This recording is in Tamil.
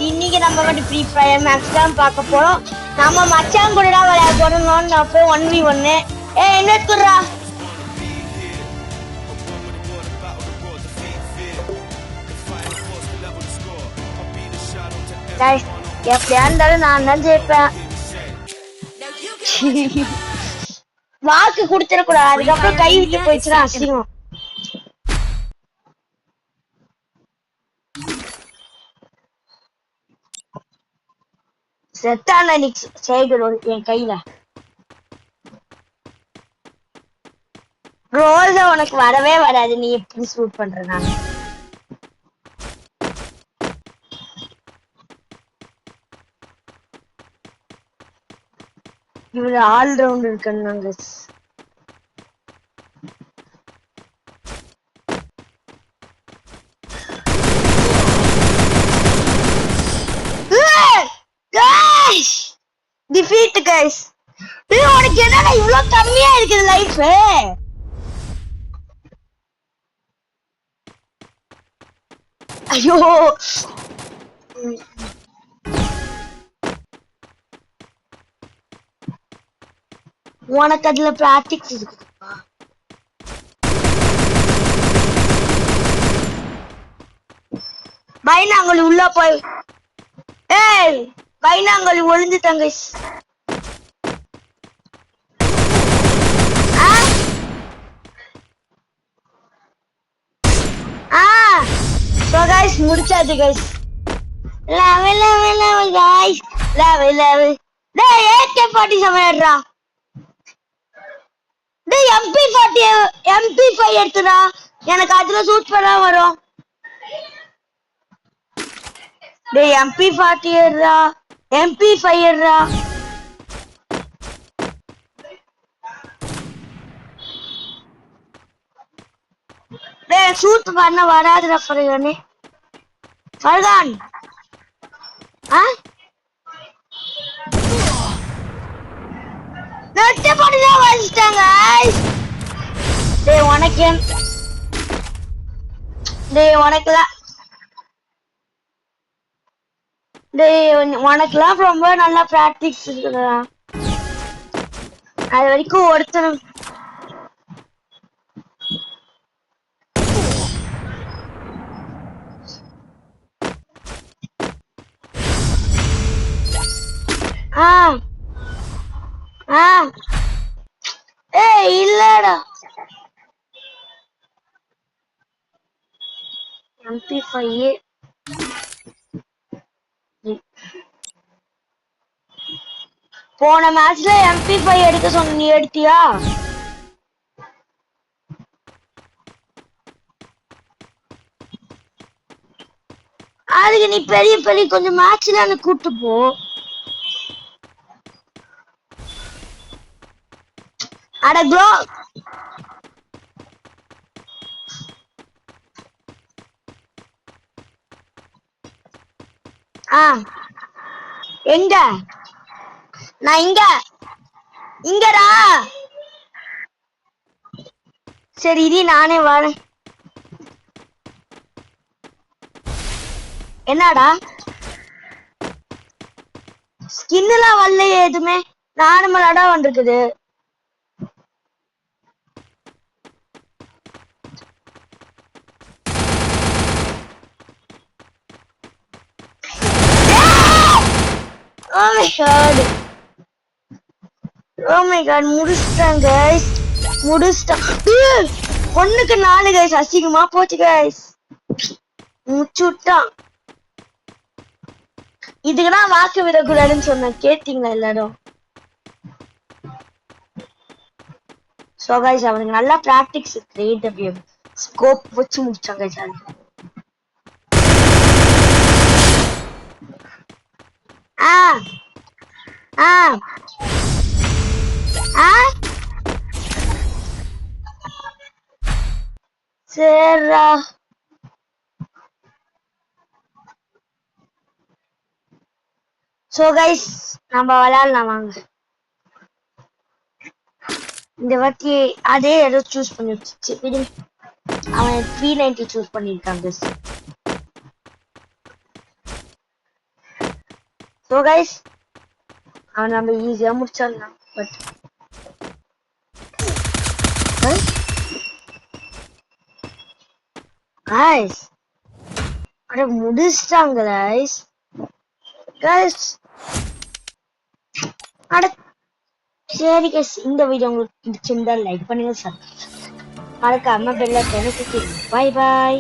இன்னைக்கு நம்ம வந்து ஃப்ரீ ஃபயர் மேக்ஸ் தான் பார்க்க போறோம். நம்ம மச்சான் கூட தான் விளையாட போறோம். அப்போ 1v1. என்ன குறா எப்படியா இருந்தாலும் நான் தான் ஜெயிப்பேன். வாக்கு கொடுத்துடக்கூடாது, அதுக்கப்புறம் கை விட்டு போயிடுச்சுன்னா அசிங்கம். செத்தான சைடு என் கையில ரோஸ உனக்கு வரவே வராது. நீ எப்படி ஷூட் பண்ற? நான் இவரு ஆல் ரவுண்ட் இருக்குன்னாங்க. Defeat guys. உனக்கு என்னடா இவ்வளவு கம்மியா இருக்குது லைஃப்? ஐயோ உனக்கு அதுல பிராக்டிக்ஸ் இருக்கு. பைனாங்கல் உள்ள போய் பைனாங்கல் ஒளிஞ்சுட்டாங்க. முடிச்சாச்சு guys. Level level level guys. Level level. டேய் AK-47 ஏறா. டேய் MP5 எடுத்துடா. எனக்கு அதுல ஷூட் பண்ணா வரும். டேய் MP40 ஏறா. MP5 ஏறா. டேய் ஷூட் பண்ண வராதுடா ஃபர்கானே. ஃபர்கான் நெட் போடுடா வச்சிட்டாங்க. டேய் உனக்கு உனக்குலாம் ரொம்ப நல்லா பிராக்டிஸ் இருக்குடா. அது வரைக்கும் ஒருத்தரும் இல்லடா. MP5 போன மேட்ச்ல MP5 எடுக்க சொன்ன, நீ எடுத்தியா? அதுக்கு நீ பெரிய பெரிய கொஞ்சம் மேட்ச்ல அந்த கூட்டு போ. அட ப்ரோ எங்க? நான் இங்கடா. சரி இது நானே வரேன். என்னடா ஸ்கின்லாம் வரலையே எதுவுமே, நார்மலாடா வந்திருக்குது. Oh my god. Oh my god, முடிச்சிட்டேன் guys. முடிச்சிட்டேன். 1க்கு 4 guys. அசிங்கமா போச்சு guys. முடிச்சுட்டான். இதுக்கு நான் வாக்கு விடக்கூடாதுன்னு சொன்னேன், கேட்டீங்களா எல்லாரும்? So guys, அவனுக்கு நல்லா பிராக்டிக்ஸ் இருக்கு. AW ஸ்கோப் வச்சு முடிச்சாங்க guys. சரிடா. So guys, நம்ம விளையாடலாம் வாங்க. இந்த வாட்டி அதே ஏதோ சூஸ் பண்ணி வச்சு அவன் 390 சூஸ் பண்ணிருக்காங்க. ஸோ கைஸ் அவன் நம்ம ஈஸியா முடிச்சிடலாம். பட் கைஸ் அட முடிச்சிட்டாங்க கைஸ். கைஸ் அட சரி கைஸ், இந்த வீடியோ உங்களுக்கு பிடிச்சிருந்தா லைக் பண்ணுங்க, மறக்காம பெல் ஐகானை கிளிக் பண்ணுங்க. Bye bye.